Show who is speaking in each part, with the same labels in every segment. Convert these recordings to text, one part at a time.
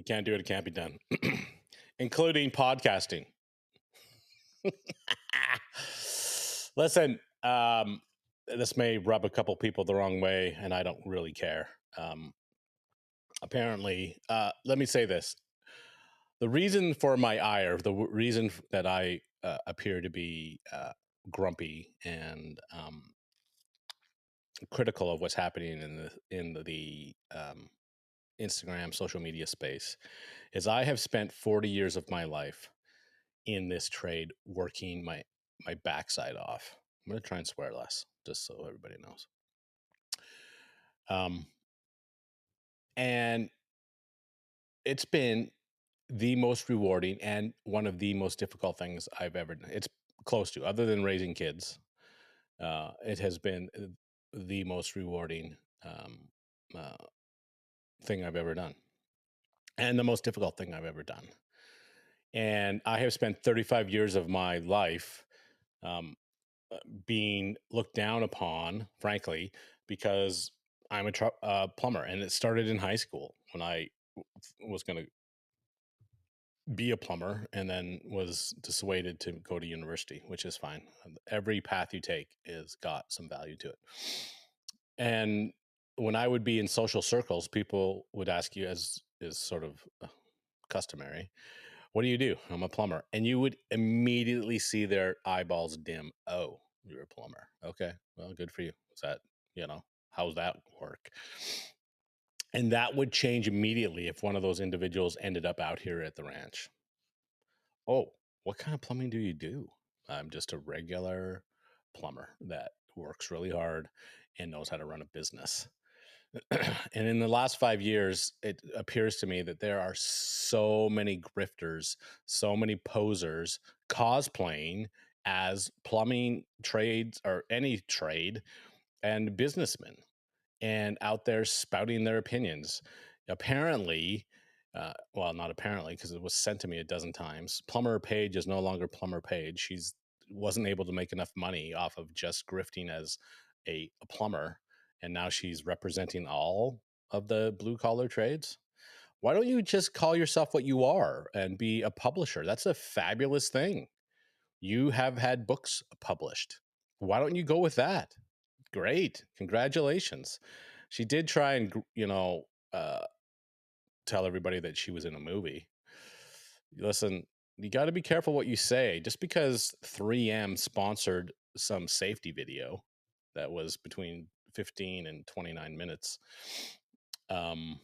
Speaker 1: You can't do it. It can't be done, including podcasting. Listen, this may rub a couple people the wrong way, and I don't really care. Apparently, let me say this. The reason for my ire, reason that I appear to be grumpy and critical of what's happening in the Instagram social media space is I have spent 40 years of my life in this trade working my backside off. I'm going to try and swear less, just so everybody knows. And it's been the most rewarding and one of the most difficult things I've ever done. It's close to, other than raising kids. It has been the most rewarding thing I've ever done, and the most difficult thing I've ever done. And I have spent 35 years of my life being looked down upon, frankly, because I'm a plumber, and it started in high school when I was going to be a plumber, and then was dissuaded to go to university, which is fine. Every path you take is got some value to it. And when I would be in social circles, people would ask you, as is sort of customary, what do you do? I'm a plumber. And you would immediately see their eyeballs dim. Oh, you're a plumber. Okay, well, good for you. Is that, how's that work? And that would change immediately if one of those individuals ended up out here at the ranch. Oh, what kind of plumbing do you do? I'm just a regular plumber that works really hard and knows how to run a business. And in the last 5 years, it appears to me that there are so many grifters, so many posers cosplaying as plumbing trades or any trade and businessmen, and out there spouting their opinions. Apparently, well, not apparently, because it was sent to me a dozen times. Plumber Page is no longer Plumber Page. She's wasn't able to make enough money off of just grifting as a plumber, and now she's representing all of the blue collar trades. Why don't you just call yourself what you are and be a publisher? That's a fabulous thing. You have had books published. Why don't you go with that? Great. Congratulations. She did try and, tell everybody that she was in a movie. Listen, you got to be careful what you say. Just because 3M sponsored some safety video that was between 15 and 29 minutes. And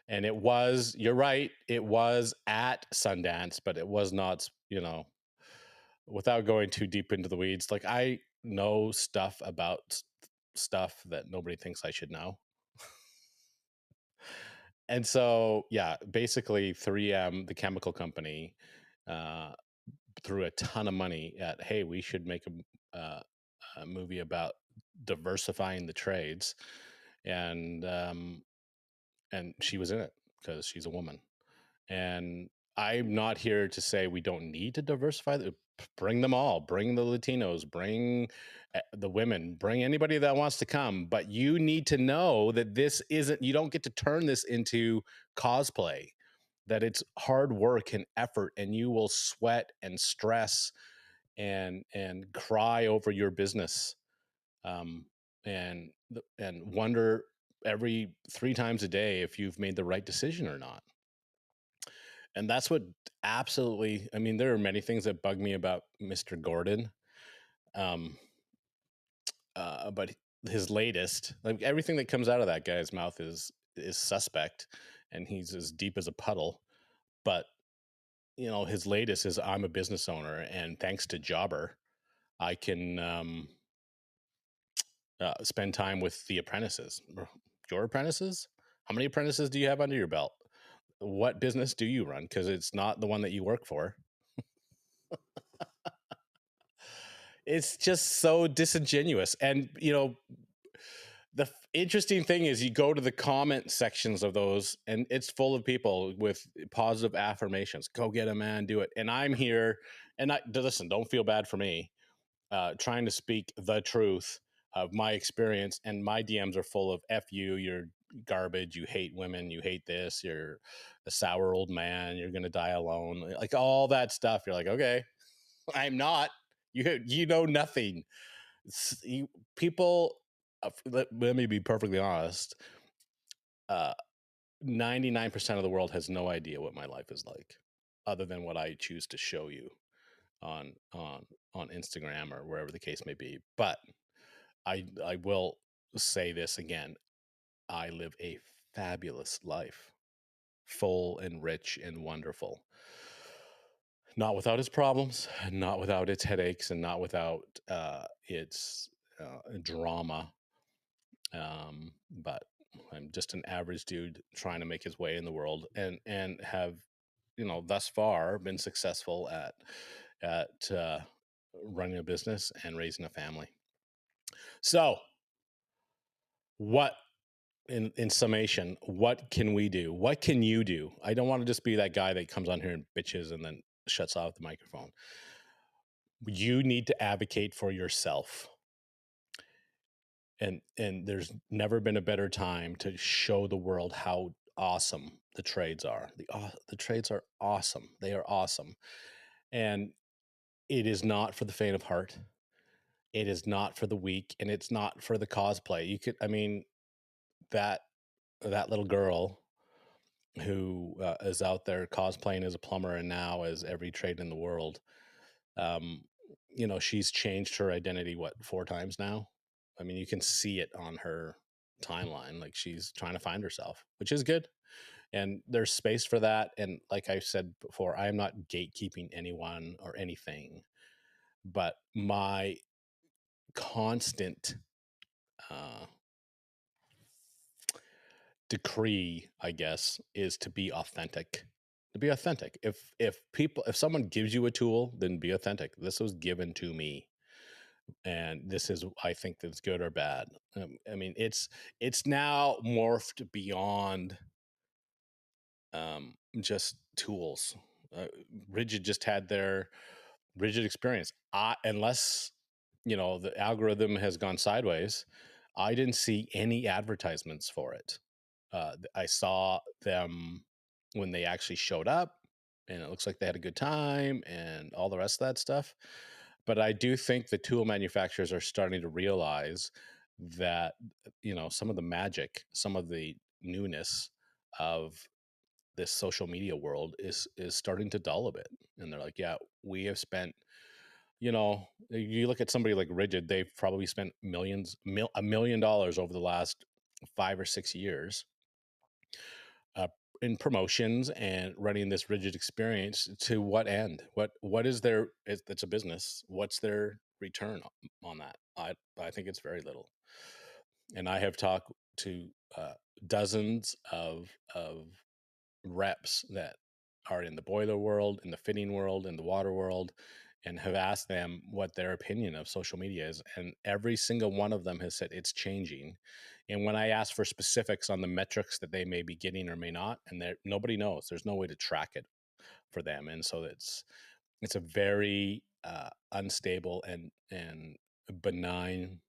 Speaker 1: it was, you're right, it was at Sundance, but it was not, without going too deep into the weeds. Like, I know stuff about stuff that nobody thinks I should know. And so, yeah, basically 3M, the chemical company, threw a ton of money at, hey, we should make a movie about diversifying the trades. And she was in it because she's a woman. And I'm not here to say we don't need to diversify. Bring them all. Bring the Latinos. Bring the women. Bring anybody that wants to come. But you need to know that this isn't, you don't get to turn this into cosplay, that it's hard work and effort, and you will sweat and stress and cry over your business, and wonder every 3 times a day if you've made the right decision or not. And that's what absolutely, I mean, there are many things that bug me about Mr. Gordon. But his latest, like, everything that comes out of that guy's mouth is suspect, and he's as deep as a puddle. But, his latest is, I'm a business owner, and thanks to Jobber, I can spend time with the apprentices. Your apprentices? How many apprentices do you have under your belt? What business do you run? Because it's not the one that you work for. It's just so disingenuous. And, the interesting thing is, you go to the comment sections of those, and it's full of people with positive affirmations. Go get a man, do it. And I'm here, and listen, don't feel bad for me, trying to speak the truth of my experience, and my DMs are full of "F you, you're garbage, you hate women, you hate this, you're a sour old man, you're gonna die alone," like all that stuff. You're like, okay, I'm not. You know nothing. People. Let me be perfectly honest. 99% of the world has no idea what my life is like, other than what I choose to show you on on on Instagram or wherever the case may be. But I will say this again. I live a fabulous life, full and rich and wonderful. Not without its problems, not without its headaches, and not without its drama. But I'm just an average dude trying to make his way in the world, and have, thus far been successful at running a business and raising a family. So, what in summation, what can we do? What can you do? I don't want to just be that guy that comes on here and bitches and then shuts off the microphone. You need to advocate for yourself. And there's never been a better time to show the world how awesome the trades are. The trades are awesome. They are awesome. And it is not for the faint of heart. It is not for the weak, and it's not for the cosplay. That that little girl who is out there cosplaying as a plumber and now as every trade in the world. Um, she's changed her identity what, 4 times now. I mean, you can see it on her timeline. Like, she's trying to find herself, which is good. And there's space for that. And like I said before, I am not gatekeeping anyone or anything, but my constant uh, decree, I guess, is to be authentic. To be authentic. If someone gives you a tool, then be authentic. This was given to me, and this is, I think, that's good or bad. I mean, it's now morphed beyond just tools. Rigid just had their Rigid experience. Unless the algorithm has gone sideways, I didn't see any advertisements for it. I saw them when they actually showed up, and it looks like they had a good time and all the rest of that stuff. But I do think the tool manufacturers are starting to realize that some of the magic, some of the newness of this social media world is starting to dull a bit. And they're like, yeah, we have spent, you look at somebody like Rigid, they've probably spent $1 million over the last 5 or 6 years uh, in promotions and running this Rigid experience. To what end? What is their? It's a business. What's their return on that? I think it's very little. And I have talked to dozens of reps that are in the boiler world, in the fitting world, in the water world, and have asked them what their opinion of social media is. And every single one of them has said it's changing. And when I ask for specifics on the metrics that they may be getting or may not, and nobody knows, there's no way to track it for them. And so it's a very unstable and benign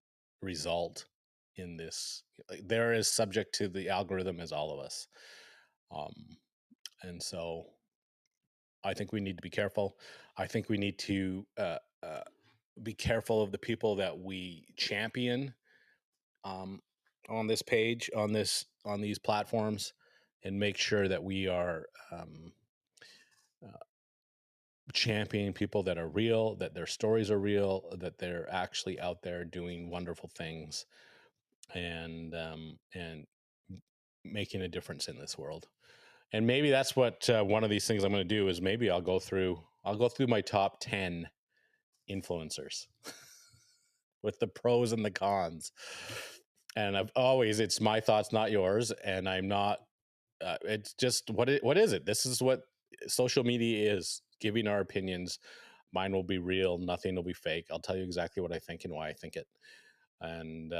Speaker 1: result in this. They're as subject to the algorithm as all of us. Um, and so I think we need to be careful. I think we need to be careful of the people that we champion um, on this page, on these platforms, and make sure that we are uh, championing people that are real, that their stories are real, that they're actually out there doing wonderful things, and making a difference in this world. And maybe that's what one of these things I'm going to do is maybe I'll go through my top 10 influencers with the pros and the cons. And it's my thoughts, not yours. And I'm not, it's just, what is it? This is what social media is: giving our opinions. Mine will be real. Nothing will be fake. I'll tell you exactly what I think and why I think it. And,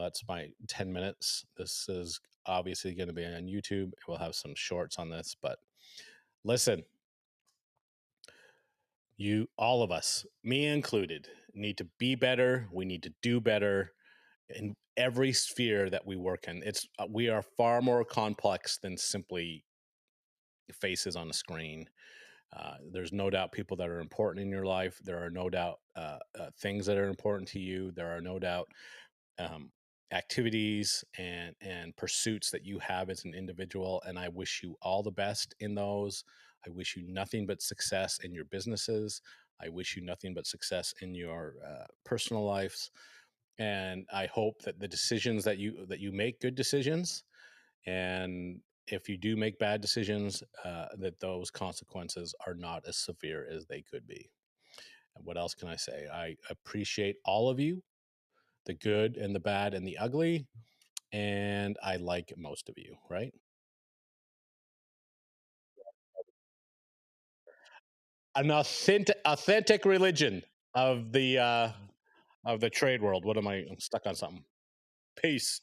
Speaker 1: that's my 10 minutes. This is obviously going to be on YouTube. We'll have some shorts on this, but listen, all of us, me included, need to be better. We need to do better. in every sphere that we work in. It's we are far more complex than simply faces on a screen. There's no doubt people that are important in your life. There are no doubt things that are important to you. There are no doubt um, activities and pursuits that you have as an individual. And I wish you all the best in those. I wish you nothing but success in your businesses. I wish you nothing but success in your personal lives. And I hope that the decisions that you make good decisions, and if you do make bad decisions, that those consequences are not as severe as they could be. And what else can I say? I appreciate all of you, the good and the bad and the ugly, and I like most of you, right? An authentic religion of the trade world. What am I? I'm stuck on something. Peace.